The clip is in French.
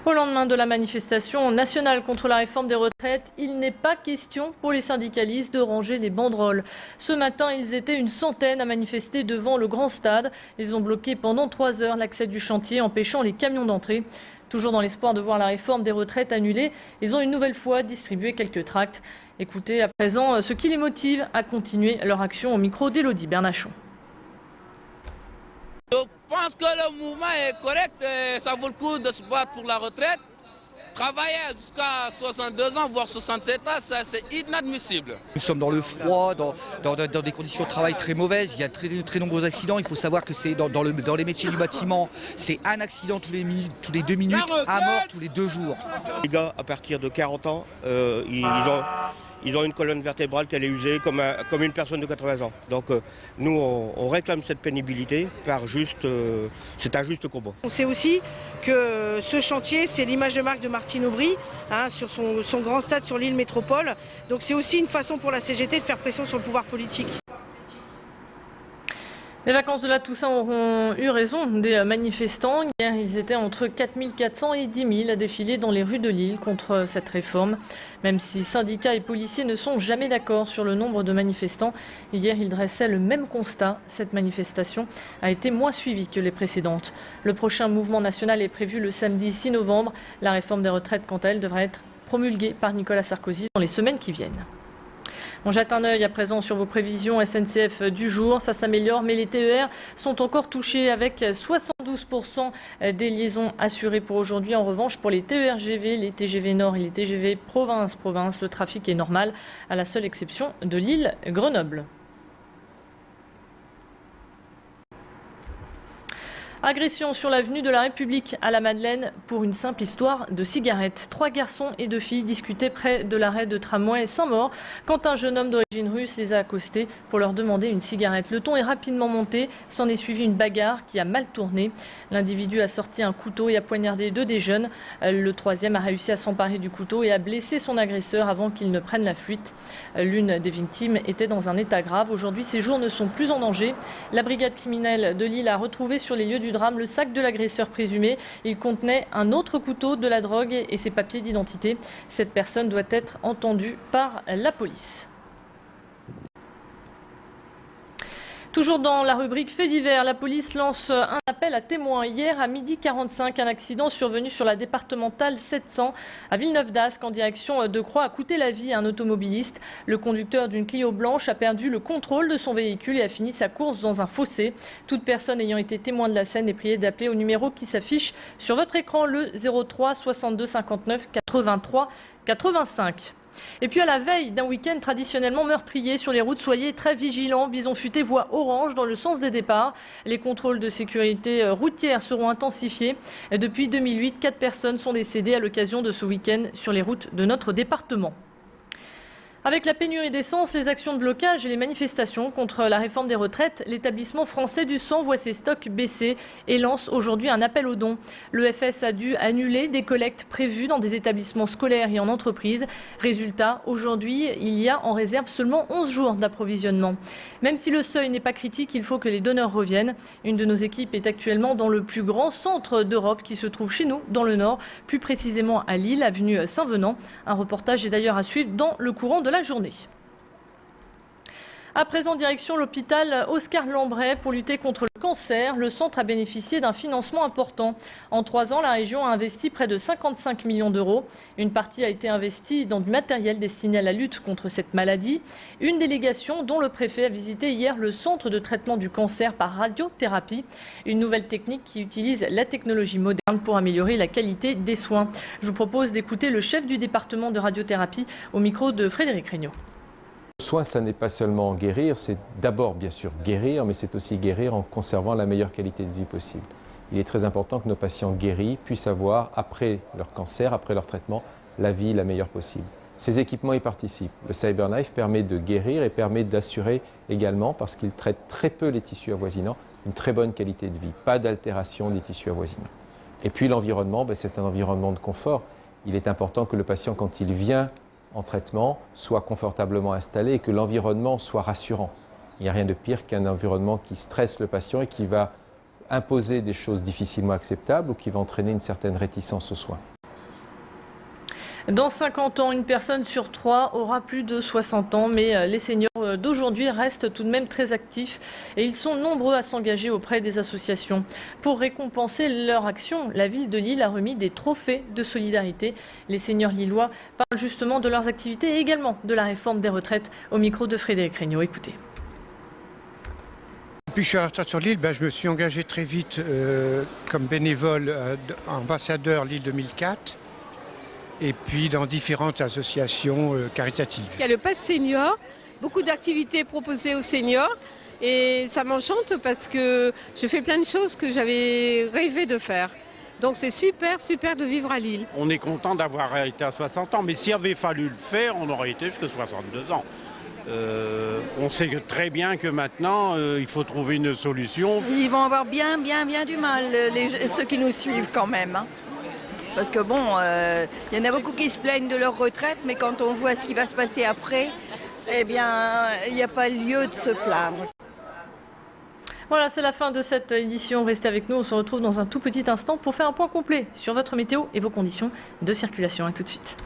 Au lendemain de la manifestation nationale contre la réforme des retraites, il n'est pas question pour les syndicalistes de ranger les banderoles. Ce matin, ils étaient une centaine à manifester devant le grand stade. Ils ont bloqué pendant 3 heures l'accès du chantier, empêchant les camions d'entrer. Toujours dans l'espoir de voir la réforme des retraites annulée, ils ont une nouvelle fois distribué quelques tracts. Écoutez à présent ce qui les motive à continuer leur action au micro d'Élodie Bernachon. Je pense que le mouvement est correct et ça vaut le coup de se battre pour la retraite. Travailler jusqu'à 62 ans, voire 67 ans, ça c'est inadmissible. Nous sommes dans le froid, dans des conditions de travail très mauvaises. Il y a très nombreux accidents. Il faut savoir que c'est dans les métiers du bâtiment, c'est un accident tous les 2 minutes, un mort tous les 2 jours. Les gars, à partir de 40 ans, ils ont une colonne vertébrale qui est usée comme une personne de 80 ans. Donc nous, on réclame cette pénibilité c'est un juste combat. On sait aussi que ce chantier, c'est l'image de marque de Martine Aubry, sur son grand stade sur l'île Métropole. Donc c'est aussi une façon pour la CGT de faire pression sur le pouvoir politique. Les vacances de la Toussaint auront eu raison des manifestants. Hier, ils étaient entre 4400 et 10 000 à défiler dans les rues de Lille contre cette réforme. Même si syndicats et policiers ne sont jamais d'accord sur le nombre de manifestants, hier, ils dressaient le même constat. Cette manifestation a été moins suivie que les précédentes. Le prochain mouvement national est prévu le samedi 6 novembre. La réforme des retraites, quant à elle, devrait être promulguée par Nicolas Sarkozy dans les semaines qui viennent. On jette un œil à présent sur vos prévisions SNCF du jour. Ça s'améliore, mais les TER sont encore touchés avec 72% des liaisons assurées pour aujourd'hui. En revanche, pour les TER-GV, les TGV Nord et les TGV province-province, le trafic est normal, à la seule exception de Lille-Grenoble. Agression sur l'avenue de la République à la Madeleine pour une simple histoire de cigarette. 3 garçons et 2 filles discutaient près de l'arrêt de tramway Saint-Maur quand un jeune homme d'origine russe les a accostés pour leur demander une cigarette. Le ton est rapidement monté, s'en est suivi une bagarre qui a mal tourné. L'individu a sorti un couteau et a poignardé 2 des jeunes. Le 3e a réussi à s'emparer du couteau et a blessé son agresseur avant qu'il ne prenne la fuite. L'une des victimes était dans un état grave. Aujourd'hui, ses jours ne sont plus en danger. La brigade criminelle de Lille a retrouvé sur les lieux du drame le sac de l'agresseur présumé. Il contenait un autre couteau, de la drogue et ses papiers d'identité. Cette personne doit être entendue par la police. Toujours dans la rubrique faits divers, la police lance un appel à témoins. Hier à 12h45, un accident survenu sur la départementale 700 à Villeneuve-d'Ascq en direction de Croix a coûté la vie à un automobiliste. Le conducteur d'une Clio blanche a perdu le contrôle de son véhicule et a fini sa course dans un fossé. Toute personne ayant été témoin de la scène est priée d'appeler au numéro qui s'affiche sur votre écran, le 03 62 59 83 85. Et puis à la veille d'un week-end traditionnellement meurtrier sur les routes, soyez très vigilants. Bison futé voie orange dans le sens des départs. Les contrôles de sécurité routière seront intensifiés. Depuis 2008, 4 personnes sont décédées à l'occasion de ce week-end sur les routes de notre département. Avec la pénurie d'essence, les actions de blocage et les manifestations contre la réforme des retraites, l'établissement français du sang voit ses stocks baisser et lance aujourd'hui un appel aux dons. L'EFS a dû annuler des collectes prévues dans des établissements scolaires et en entreprise. Résultat, aujourd'hui, il y a en réserve seulement 11 jours d'approvisionnement. Même si le seuil n'est pas critique, il faut que les donneurs reviennent. Une de nos équipes est actuellement dans le plus grand centre d'Europe qui se trouve chez nous, dans le Nord, plus précisément à Lille, avenue Saint-Venant. Un reportage est d'ailleurs à suivre dans le courant de la journée. À présent, direction l'hôpital Oscar Lambret pour lutter contre le cancer. Le centre a bénéficié d'un financement important. En 3 ans, la région a investi près de 55 millions d'euros. Une partie a été investie dans du matériel destiné à la lutte contre cette maladie. Une délégation dont le préfet a visité hier le centre de traitement du cancer par radiothérapie. Une nouvelle technique qui utilise la technologie moderne pour améliorer la qualité des soins. Je vous propose d'écouter le chef du département de radiothérapie au micro de Frédéric Regnault. Le soin, ça n'est pas seulement guérir, c'est d'abord bien sûr guérir, mais c'est aussi guérir en conservant la meilleure qualité de vie possible. Il est très important que nos patients guéris puissent avoir, après leur cancer, après leur traitement, la vie la meilleure possible. Ces équipements y participent. Le CyberKnife permet de guérir et permet d'assurer également, parce qu'il traite très peu les tissus avoisinants, une très bonne qualité de vie, pas d'altération des tissus avoisinants. Et puis l'environnement, c'est un environnement de confort. Il est important que le patient, quand il vient en traitement, soit confortablement installé et que l'environnement soit rassurant. Il n'y a rien de pire qu'un environnement qui stresse le patient et qui va imposer des choses difficilement acceptables ou qui va entraîner une certaine réticence aux soins. Dans 50 ans, une personne sur 3 aura plus de 60 ans, mais les seniors d'aujourd'hui restent tout de même très actifs et ils sont nombreux à s'engager auprès des associations. Pour récompenser leur action, la ville de Lille a remis des trophées de solidarité. Les seniors lillois parlent justement de leurs activités et également de la réforme des retraites au micro de Frédéric Regnault. Écoutez. Depuis que je suis à la retraite sur Lille, je me suis engagé très vite comme bénévole ambassadeur Lille 2004. Et puis dans différentes associations caritatives. Il y a le pass senior, beaucoup d'activités proposées aux seniors et ça m'enchante parce que je fais plein de choses que j'avais rêvé de faire. Donc c'est super de vivre à Lille. On est content d'avoir été à 60 ans, mais s'il avait fallu le faire, on aurait été jusqu'à 62 ans. On sait très bien que maintenant, il faut trouver une solution. Ils vont avoir bien du mal, ceux qui nous suivent quand même. Hein. Parce que bon, il y en a beaucoup qui se plaignent de leur retraite, mais quand on voit ce qui va se passer après, eh bien, il n'y a pas lieu de se plaindre. Voilà, c'est la fin de cette édition. Restez avec nous, on se retrouve dans un tout petit instant pour faire un point complet sur votre météo et vos conditions de circulation. À tout de suite.